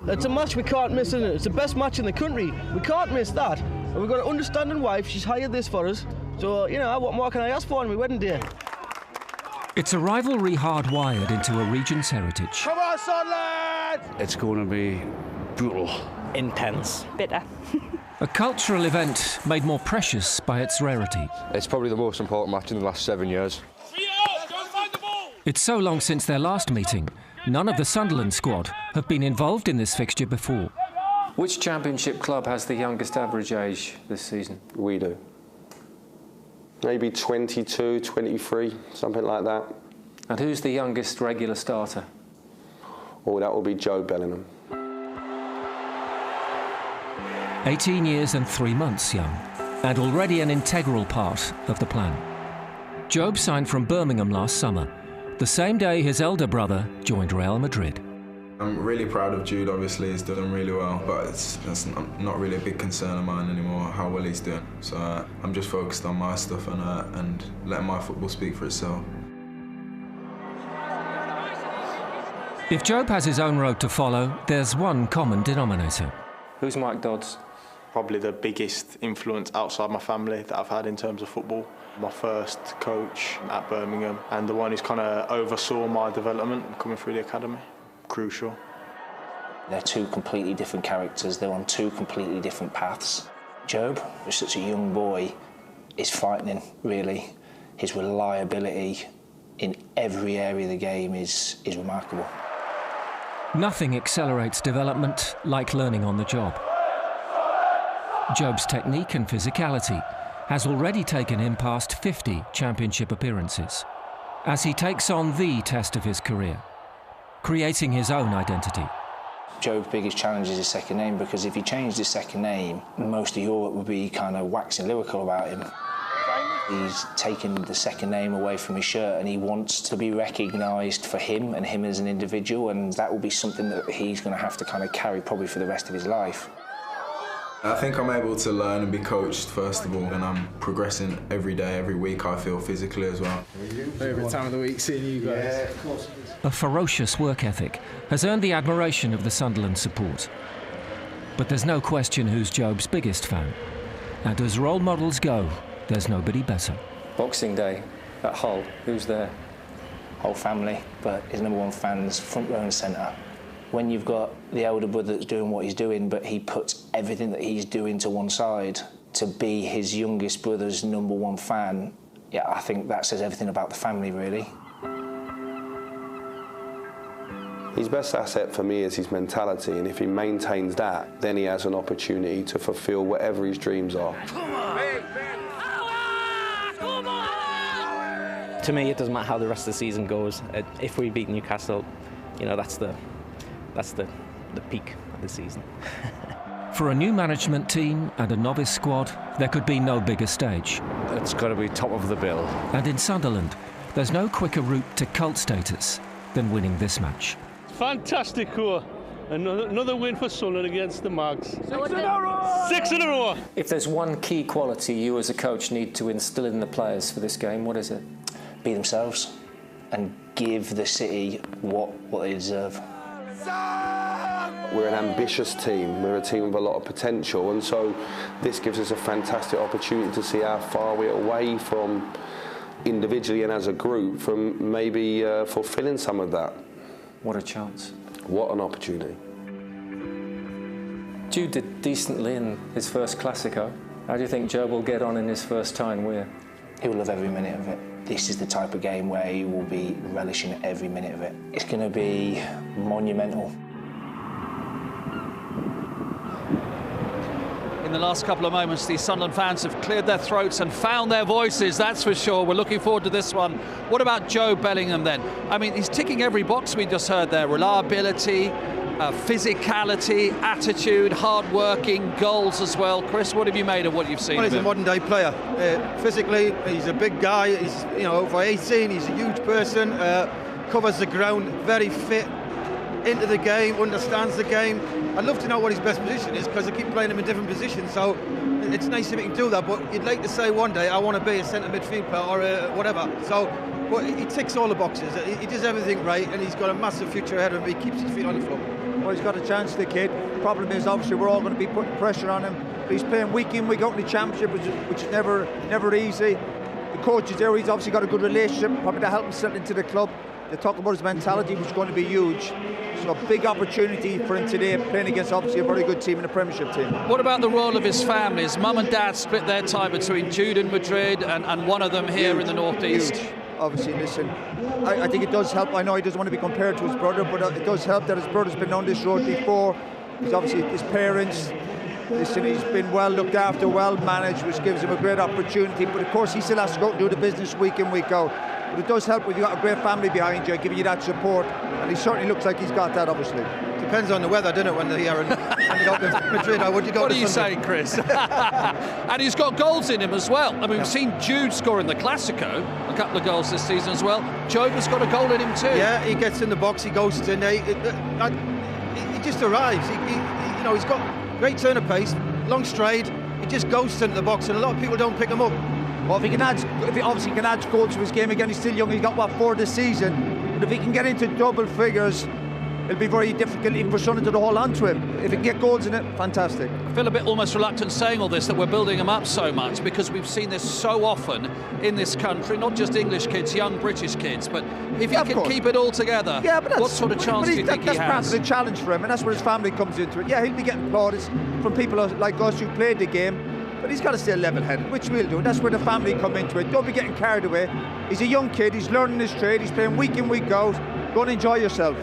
It's a match we can't miss, isn't it? It's the best match in the country. We can't miss that. And we've got an understanding wife. She's hired this for us. So, you know, what more can I ask for on my wedding day? It's a rivalry hardwired into a region's heritage. Come on, Sunderland! It's going to be brutal. Intense. Bitter. A cultural event made more precious by its rarity. It's probably the most important match in the last 7 years. It's so long since their last meeting, none of the Sunderland squad have been involved in this fixture before. Which championship club has the youngest average age this season? We do. Maybe 22, 23, something like that. And who's the youngest regular starter? Oh, that will be Jobe Bellingham. 18 years and 3 months young, and already an integral part of the plan. Jobe signed from Birmingham last summer, the same day his elder brother joined Real Madrid. I'm really proud of Jude, obviously, he's doing really well, but that's not really a big concern of mine anymore, how well he's doing. So I'm just focused on my stuff and letting my football speak for itself. If Jobe has his own road to follow, there's one common denominator. Who's Mike Dodds? Probably the biggest influence outside my family that I've had in terms of football. My first coach at Birmingham, and the one who's kind of oversaw my development coming through the academy. Crucial. They're two completely different characters. They're on two completely different paths. Jobe, who's such a young boy, is frightening, really. His reliability in every area of the game is remarkable. Nothing accelerates development like learning on the job. Jobe's technique and physicality has already taken him past 50 championship appearances, as he takes on the test of his career, creating his own identity. Jobe's biggest challenge is his second name, because if he changed his second name, most of Europe would be kind of waxing lyrical about him. He's taken the second name away from his shirt, and he wants to be recognised for him and him as an individual, and that will be something that he's going to have to kind of carry probably for the rest of his life. I think I'm able to learn and be coached, first of all, and I'm progressing every day, every week, I feel, physically as well. Favourite time of the week seeing you guys. Yeah, of course it is. A ferocious work ethic has earned the admiration of the Sunderland support. But there's no question who's Jobe's biggest fan. And as role models go, there's nobody better. Boxing Day at Hull, who's there? Whole family, but his number one fan's front row and centre. When you've got the elder brother that's doing what he's doing, but he puts everything that he's doing to one side to be his youngest brother's number one fan, yeah, I think that says everything about the family, really. His best asset for me is his mentality, and if he maintains that, then he has an opportunity to fulfil whatever his dreams are. To me, it doesn't matter how the rest of the season goes. If we beat Newcastle, you know, that's the peak of the season. For a new management team and a novice squad, there could be no bigger stage. It's got to be top of the bill. And in Sunderland, there's no quicker route to cult status than winning this match. Fantastic score. Another win for Sunderland against the Mags. 6 in a row! 6 in a row! If there's one key quality you as a coach need to instill in the players for this game, what is it? Be themselves and give the city what they deserve. We're an ambitious team, we're a team with a lot of potential, and so this gives us a fantastic opportunity to see how far we're away from, individually and as a group, from maybe fulfilling some of that. What a chance. What an opportunity. Jude did decently in his first Classico. How do you think Jobe will get on in his first time here? He will love every minute of it. This is the type of game where he will be relishing every minute of it. It's going to be monumental. In the last couple of moments, the Sunderland fans have cleared their throats and found their voices, that's for sure. We're looking forward to this one. What about Jobe Bellingham then? I mean, he's ticking every box we just heard there. Reliability, physicality, attitude, hard-working, goals as well. Chris, what have you made of what you've seen? Well, he's a modern-day player. Physically, he's a big guy. He's, you know, over 18, he's a huge person. Covers the ground, very fit, into the game, understands the game. I'd love to know what his best position is, because I keep playing him in different positions, so it's nice if he can do that, but you'd like to say one day I want to be a centre midfield player or whatever. So, but he ticks all the boxes. He does everything right, and he's got a massive future ahead of him. He keeps his feet on the floor. Well, he's got a chance, the kid. Problem is, obviously, we're all going to be putting pressure on him. But he's playing week in, week out in the championship, which is never easy. The coach is there. He's obviously got a good relationship, probably to help him settle into the club. They talk about his mentality, which is going to be huge. So a big opportunity for him today, playing against obviously a very good team in the Premiership team. What about the role of his family? His mum and dad split their time between Jude in Madrid and one of them here in the northeast. Huge. Obviously, listen, I think it does help. I know he doesn't want to be compared to his brother, but it does help that his brother's been on this road before. He's obviously his parents. Listen, he's been well looked after, well managed, which gives him a great opportunity. But of course, he still has to go and do the business week in, week out. But it does help when you've got a great family behind you, giving you that support. And he certainly looks like he's got that, obviously. Depends on the weather, doesn't it, when they're here and you go to Madrid, or would you go what to are you Sunday? saying, Chris? And he's got goals in him as well. I mean, we've seen Jude score in the Classico, a couple of goals this season as well. Jobe has got a goal in him too. Yeah, he gets in the box, he goes in there. He just arrives. He's got great turn of pace, long stride. He just goes into the box, and a lot of people don't pick him up. Well, if he obviously can add goals to his game again, he's still young. He's got 4 this season. But if he can get into double figures, it'll be very difficult even for Sonny to hold on to him. If he can get goals in it, fantastic. I feel a bit almost reluctant saying all this, that we're building him up so much, because we've seen this so often in this country, not just English kids, young British kids, but if he can keep it all together, what sort of chance do you think he has? That's part of the challenge for him, and that's where his family comes into it. Yeah, he'll be getting plaudits from people like us who played the game, but he's got to stay level-headed, which we'll do, and that's where the family come into it. Don't be getting carried away. He's a young kid, he's learning his trade, he's playing week in, week out. Go and enjoy yourself.